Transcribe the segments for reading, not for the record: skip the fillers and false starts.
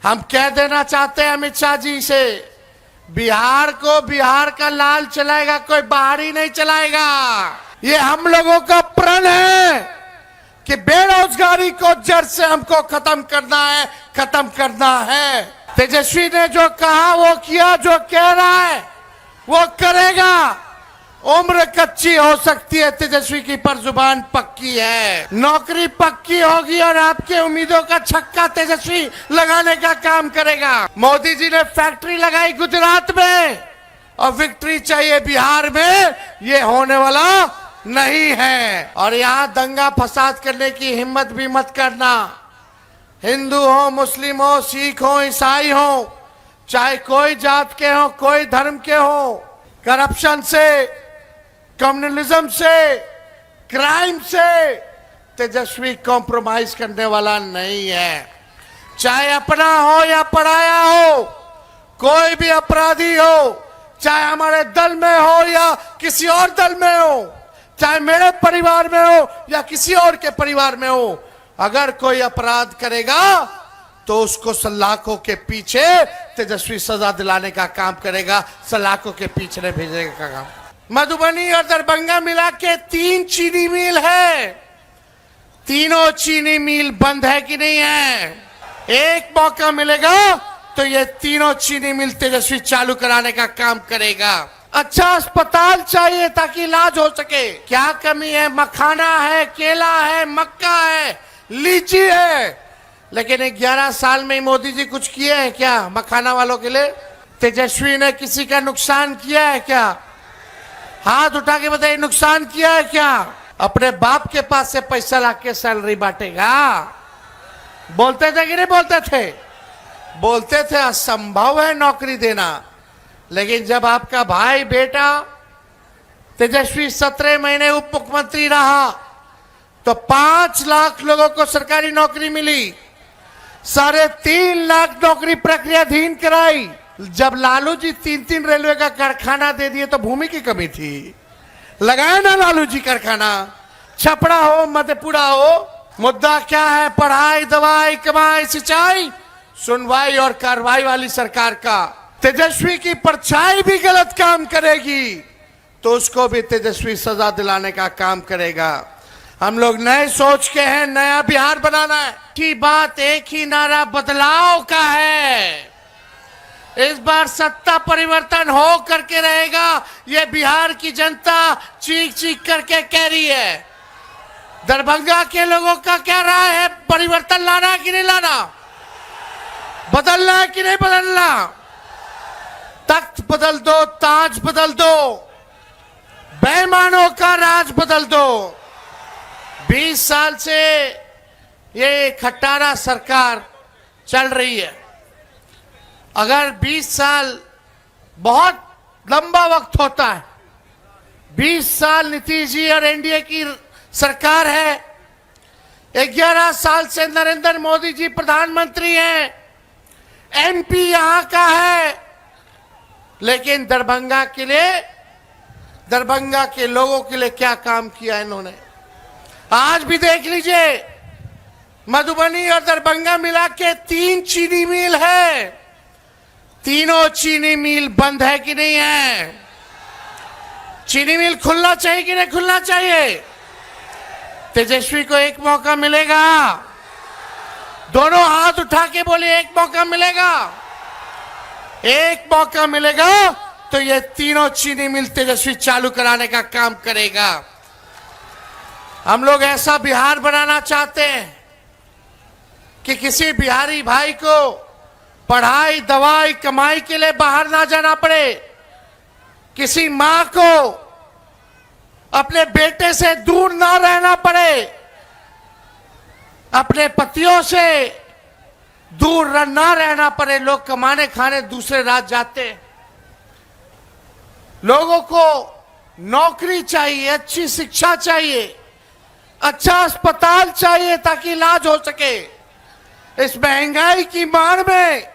हम कह देना चाहते हैं अमित शाह जी से, बिहार को बिहार का लाल चलाएगा, कोई बाहरी नहीं चलाएगा। ये हम लोगों का प्रण है कि बेरोजगारी को जड़ से हमको खत्म करना है, खत्म करना है। तेजस्वी ने जो कहा वो किया, जो कह रहा है वो करेगा। उम्र कच्ची हो सकती है तेजस्वी की, पर जुबान पक्की है। नौकरी पक्की होगी और आपके उम्मीदों का छक्का तेजस्वी लगाने का काम करेगा। मोदी जी ने फैक्ट्री लगाई गुजरात में और विक्ट्री चाहिए बिहार में, ये होने वाला नहीं है। और यहाँ दंगा फसाद करने की हिम्मत भी मत करना। हिंदू हो, मुस्लिम हो, सिख हो, ईसाई हो, चाहे कोई जात के हो, कोई धर्म के हो, करप्शन से, कम्युनलिज्म से, क्राइम से तेजस्वी कॉम्प्रोमाइज करने वाला नहीं है। चाहे अपना हो या पराया हो, कोई भी अपराधी हो, चाहे हमारे दल में हो या किसी और दल में हो, चाहे मेरे परिवार में हो या किसी और के परिवार में हो, अगर कोई अपराध करेगा तो उसको सलाखों के पीछे तेजस्वी सजा दिलाने का काम करेगा, सलाखों के पीछे भेजने का काम। मधुबनी और दरभंगा मिला के 3 चीनी मिल है, तीनों चीनी मिल बंद है कि नहीं है? एक मौका मिलेगा तो ये तीनों चीनी मिल तेजस्वी चालू कराने का काम करेगा। अच्छा अस्पताल चाहिए ताकि इलाज हो सके। क्या कमी है? मखाना है, केला है, मक्का है, लीची है, लेकिन 11 साल में मोदी जी कुछ किए हैं क्या मखाना वालों के लिए? तेजस्वी ने किसी का नुकसान किया है क्या? हाथ उठा के बताइए, नुकसान किया है क्या? अपने बाप के पास से पैसा लाके सैलरी बांटेगा। बोलते थे कि नहीं बोलते थे? बोलते थे असंभव है नौकरी देना, लेकिन जब आपका भाई बेटा तेजस्वी 17 महीने उप मुख्यमंत्री रहा तो 5 लाख लोगों को सरकारी नौकरी मिली, 3.5 लाख नौकरी प्रक्रियाधीन कराई। जब लालू जी 3 रेलवे का कारखाना दे दिए तो भूमि की कमी थी, लगाया ना लालू जी कारखाना। छपड़ा हो, मधेपुरा हो, मुद्दा क्या है? पढ़ाई, दवाई, कमाई, सिंचाई, सुनवाई और कार्रवाई वाली सरकार का। तेजस्वी की परछाई भी गलत काम करेगी तो उसको भी तेजस्वी सजा दिलाने का काम करेगा। हम लोग नए सोच के हैं, नया बिहार बनाना है की बात, एक ही नारा बदलाव का है। इस बार सत्ता परिवर्तन हो करके रहेगा, ये बिहार की जनता चीख चीख करके कह रही है। दरभंगा के लोगों का क्या राय है? परिवर्तन लाना है कि नहीं लाना? बदलना है कि नहीं बदलना? तख्त बदल दो, ताज बदल दो, बेईमानों का राज बदल दो। 20 साल से ये खट्टारा सरकार चल रही है। अगर 20 साल बहुत लंबा वक्त होता है, 20 साल नीतीश जी और एनडीए की सरकार है, 11 साल से नरेंद्र मोदी जी प्रधानमंत्री हैं, एमपी यहां का है, लेकिन दरभंगा के लिए, दरभंगा के लोगों के लिए क्या काम किया इन्होंने? आज भी देख लीजिए, मधुबनी और दरभंगा मिला के 3 चीनी मिल है, तीनों चीनी मिल बंद है कि नहीं है? चीनी मिल खुलना चाहिए कि नहीं खुलना चाहिए? तेजस्वी को एक मौका मिलेगा। दोनों हाथ उठा के बोले, एक मौका मिलेगा। एक मौका मिलेगा तो ये तीनों चीनी मिल तेजस्वी चालू कराने का काम करेगा। हम लोग ऐसा बिहार बनाना चाहते हैं कि किसी बिहारी भाई को पढ़ाई, दवाई, कमाई के लिए बाहर ना जाना पड़े, किसी मां को अपने बेटे से दूर ना रहना पड़े, अपने पतियों से दूर ना रहना पड़े। लोग कमाने खाने दूसरे राज्य जाते हैं, लोगों को नौकरी चाहिए, अच्छी शिक्षा चाहिए, अच्छा अस्पताल चाहिए ताकि इलाज हो सके। इस महंगाई की मार में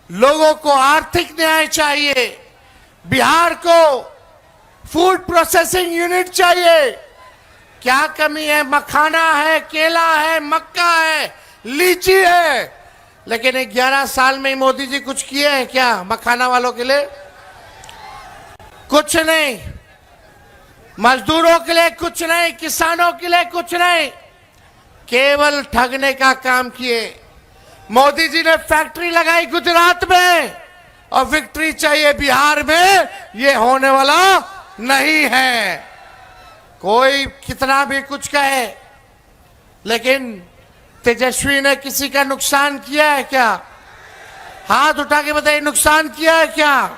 लोगों को आर्थिक न्याय चाहिए। बिहार को फूड प्रोसेसिंग यूनिट चाहिए। क्या कमी है? मखाना है, केला है, मक्का है, लीची है, लेकिन 11 साल में मोदी जी कुछ किए हैं क्या मखाना वालों के लिए? कुछ नहीं। मजदूरों के लिए कुछ नहीं, किसानों के लिए कुछ नहीं, केवल ठगने का काम किए। मोदी जी ने फैक्ट्री लगाई गुजरात में और विक्ट्री चाहिए बिहार में, ये होने वाला नहीं है। कोई कितना भी कुछ कहे, लेकिन तेजस्वी ने किसी का नुकसान किया है क्या? हाथ उठा के बताइए, नुकसान किया है क्या?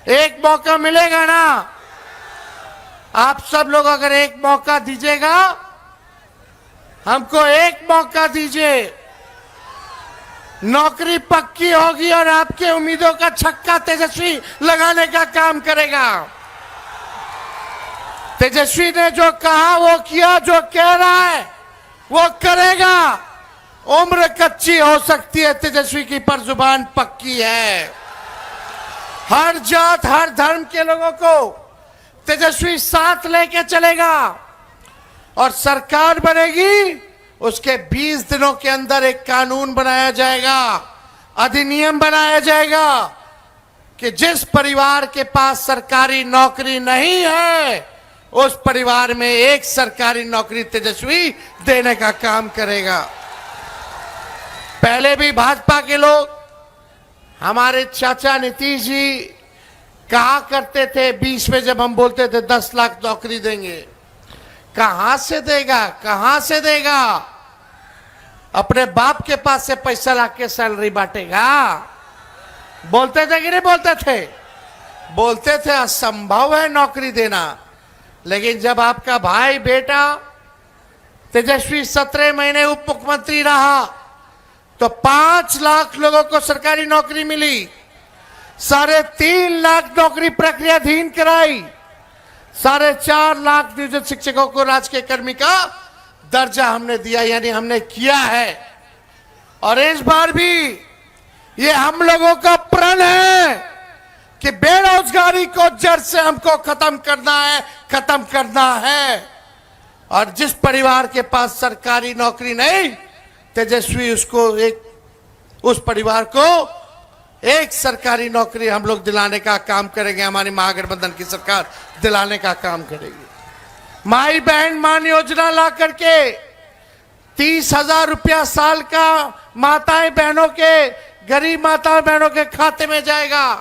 एक मौका मिलेगा ना? आप सब लोग अगर एक मौका दीजिएगा, हमको एक मौका दीजिए, नौकरी पक्की होगी और आपके उम्मीदों का छक्का तेजस्वी लगाने का काम करेगा। तेजस्वी ने जो कहा वो किया, जो कह रहा है वो करेगा। उम्र कच्ची हो सकती है तेजस्वी की, पर जुबान पक्की है। हर जात हर धर्म के लोगों को तेजस्वी साथ लेके चलेगा और सरकार बनेगी। उसके 20 दिनों के अंदर एक कानून बनाया जाएगा, अधिनियम बनाया जाएगा कि जिस परिवार के पास सरकारी नौकरी नहीं है उस परिवार में एक सरकारी नौकरी तेजस्वी देने का काम करेगा। पहले भी भाजपा के लोग, हमारे चाचा नीतीश जी कहा करते थे 20 में, जब हम बोलते थे 10 लाख नौकरी देंगे, कहां से देगा, कहां से देगा? अपने बाप के पास से पैसा लाके सैलरी बांटेगा? बोलते थे कि नहीं बोलते थे? बोलते थे असंभव है नौकरी देना। लेकिन जब आपका भाई बेटा तेजस्वी 17 महीने उप मुख्यमंत्री रहा तो 5 लाख लोगों को सरकारी नौकरी मिली, 3.5 लाख नौकरी प्रक्रियाधीन कराई, 4.5 लाख नियोजित शिक्षकों को राजकीय कर्मी का दर्जा हमने दिया, यानी हमने किया है। और इस बार भी ये हम लोगों का प्रण है कि बेरोजगारी को जड़ से हमको खत्म करना है। और जिस परिवार के पास सरकारी नौकरी नहीं, तेजस्वी उस परिवार को एक सरकारी नौकरी हम लोग दिलाने का काम करेंगे। हमारी महागठबंधन की सरकार दिलाने का काम करेगी। माई बहन मान योजना ला करके 30,000 रुपया साल का माताएं बहनों के, गरीब माता बहनों के खाते में जाएगा।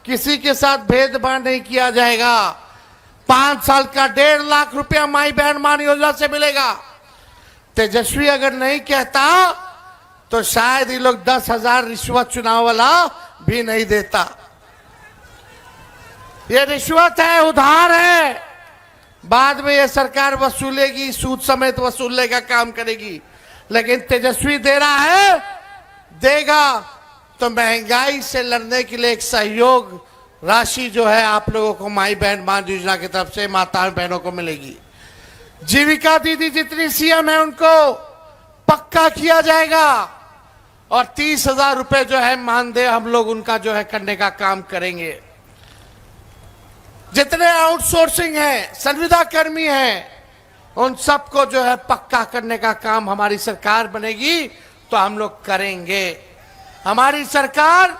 किसी के साथ भेदभाव नहीं किया जाएगा। 5 साल का 1.5 लाख रुपया माई बहन मान योजना से मिलेगा। तेजस्वी अगर नहीं कहता तो शायद ये लोग 10,000 रिश्वत चुनाव वाला भी नहीं देता। ये रिश्वत है, उधार है, बाद में ये सरकार वसूलेगी, सूद समेत वसूलने का काम करेगी। लेकिन तेजस्वी दे रहा है, देगा तो महंगाई से लड़ने के लिए एक सहयोग राशि जो है आप लोगों को माई बहन मान योजना की तरफ से माता बहनों को मिलेगी। जीविका दीदी जितनी सीएम है उनको पक्का किया जाएगा और 30,000 रुपए जो है मानदेय हम लोग उनका जो है करने का काम करेंगे। जितने आउटसोर्सिंग है, संविदा कर्मी हैं, उन सबको जो है पक्का करने का काम हमारी सरकार बनेगी तो हम लोग करेंगे। हमारी सरकार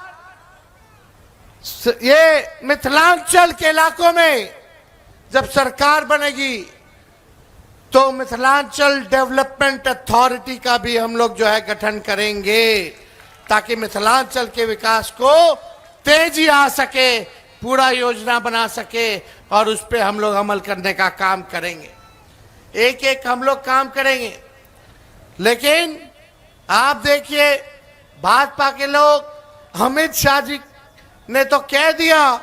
ये मिथिलांचल के इलाकों में जब सरकार बनेगी तो मिथिलांचल डेवलपमेंट अथॉरिटी का भी हम लोग जो है गठन करेंगे ताकि मिथिलांचल के विकास को तेजी आ सके, पूरा योजना बना सके और उस पर हम लोग अमल करने का काम करेंगे। एक एक हम लोग काम करेंगे। लेकिन आप देखिए भाजपा के लोग, अमित शाह जी ने तो कह दिया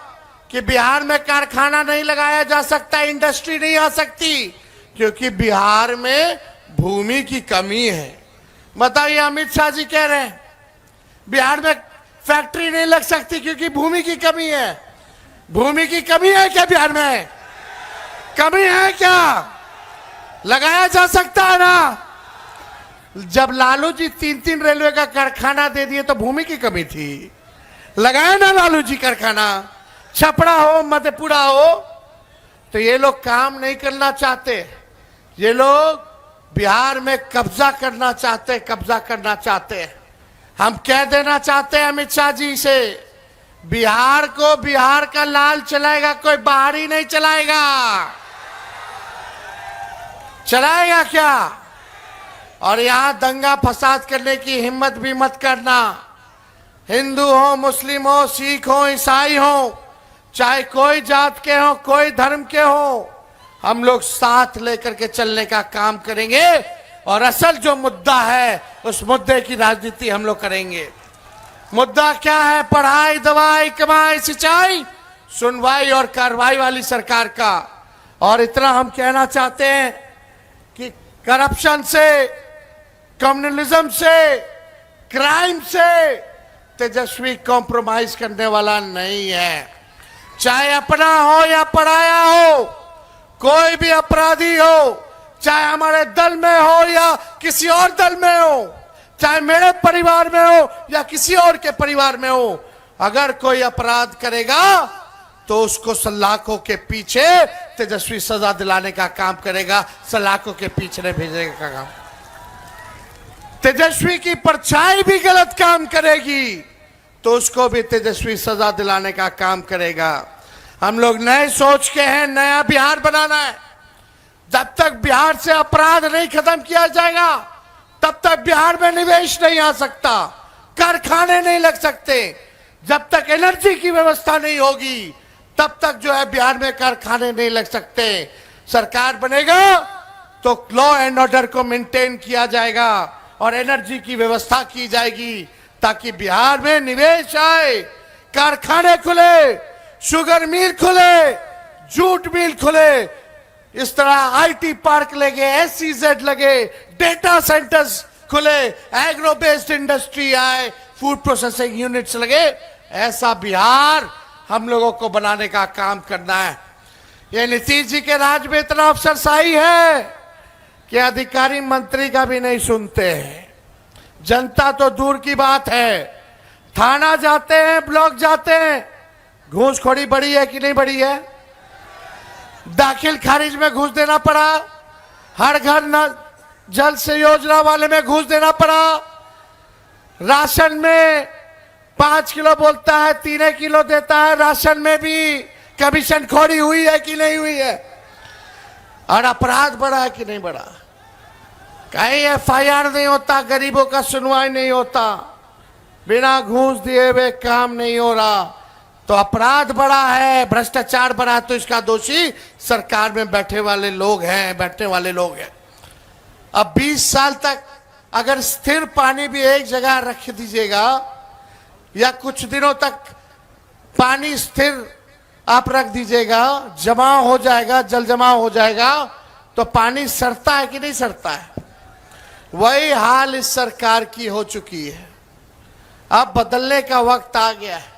कि बिहार में कारखाना नहीं लगाया जा सकता, इंडस्ट्री नहीं आ सकती क्योंकि बिहार में भूमि की कमी है। बताइए, अमित शाह जी कह रहे हैं बिहार में फैक्ट्री नहीं लग सकती क्योंकि भूमि की कमी है। भूमि की कमी है क्या बिहार में? कमी है क्या? लगाया जा सकता है ना। जब लालू जी 3-3 रेलवे का कारखाना दे दिए तो भूमि की कमी थी, लगाया ना लालू जी कारखाना। छपरा हो, मधेपुरा हो, तो ये लोग काम नहीं करना चाहते। ये लोग बिहार में कब्जा करना चाहते हैं। हम कह देना चाहते हैं अमित शाह जी से, बिहार को बिहार का लाल चलाएगा, कोई बाहरी नहीं चलाएगा। चलाएगा क्या? और यहां दंगा फसाद करने की हिम्मत भी मत करना। हिंदू हो, मुस्लिम हो, सिख हो, ईसाई हो, चाहे कोई जात के हो, कोई धर्म के हो, हम लोग साथ लेकर के चलने का काम करेंगे और असल जो मुद्दा है उस मुद्दे की राजनीति हम लोग करेंगे। मुद्दा क्या है? पढ़ाई, दवाई, कमाई, सिंचाई, सुनवाई और कार्रवाई वाली सरकार का। और इतना हम कहना चाहते हैं कि करप्शन से, कम्युनलिज्म से, क्राइम से तेजस्वी कॉम्प्रोमाइज करने वाला नहीं है। चाहे अपना हो या पराया हो, कोई भी अपराधी हो, चाहे हमारे दल में हो या किसी और दल में हो, चाहे मेरे परिवार में हो या किसी और के परिवार में हो, अगर कोई अपराध करेगा तो उसको सलाखों के पीछे तेजस्वी सजा दिलाने का काम करेगा, सलाखों के पीछे भेजने का काम। तेजस्वी की परछाई भी गलत काम करेगी तो उसको भी तेजस्वी सजा दिलाने का काम करेगा। हम लोग नए सोच के हैं, नया बिहार बनाना है। जब तक बिहार से अपराध नहीं खत्म किया जाएगा तब तक बिहार में निवेश नहीं आ सकता, कारखाने नहीं लग सकते। जब तक एनर्जी की व्यवस्था नहीं होगी तब तक जो है बिहार में कारखाने नहीं लग सकते। सरकार बनेगा तो लॉ एंड ऑर्डर को मेंटेन किया जाएगा और एनर्जी की व्यवस्था की जाएगी ताकि बिहार में निवेश आए, कारखाने खुले, शुगर मिल खुले, जूट मिल खुले, इस तरह आईटी पार्क लगे, SEZ लगे, डेटा सेंटर्स खुले, एग्रो बेस्ड इंडस्ट्री आए, फूड प्रोसेसिंग यूनिट्स लगे। ऐसा बिहार हम लोगों को बनाने का काम करना है। ये नीतीश जी के राज में इतना अफसरशाही है कि अधिकारी मंत्री का भी नहीं सुनते हैं। जनता तो दूर की बात है, थाना जाते हैं, ब्लॉक जाते हैं, घूसखोरी बढ़ी है कि नहीं बढ़ी है? दाखिल खारिज में घूस देना पड़ा, हर घर न जल से योजना वाले में घूस देना पड़ा, राशन में 5 किलो बोलता है 3 किलो देता है, राशन में भी कमीशन खोरी हुई है कि नहीं हुई है? और अपराध बढ़ा है कि नहीं बढ़ा? कहीं FIR नहीं होता, गरीबों का सुनवाई नहीं होता, बिना घूस दिए हुए काम नहीं हो रहा, तो अपराध बढ़ा है, भ्रष्टाचार बढ़ा, तो इसका दोषी सरकार में बैठे वाले लोग हैं, बैठने वाले लोग हैं। अब 20 साल तक अगर स्थिर पानी भी एक जगह रख दीजिएगा या कुछ दिनों तक पानी स्थिर आप रख दीजिएगा, जमा हो जाएगा, जल जमा हो जाएगा, तो पानी सड़ता है कि नहीं सड़ता है? वही हाल इस सरकार की हो चुकी है। अब बदलने का वक्त आ गया है।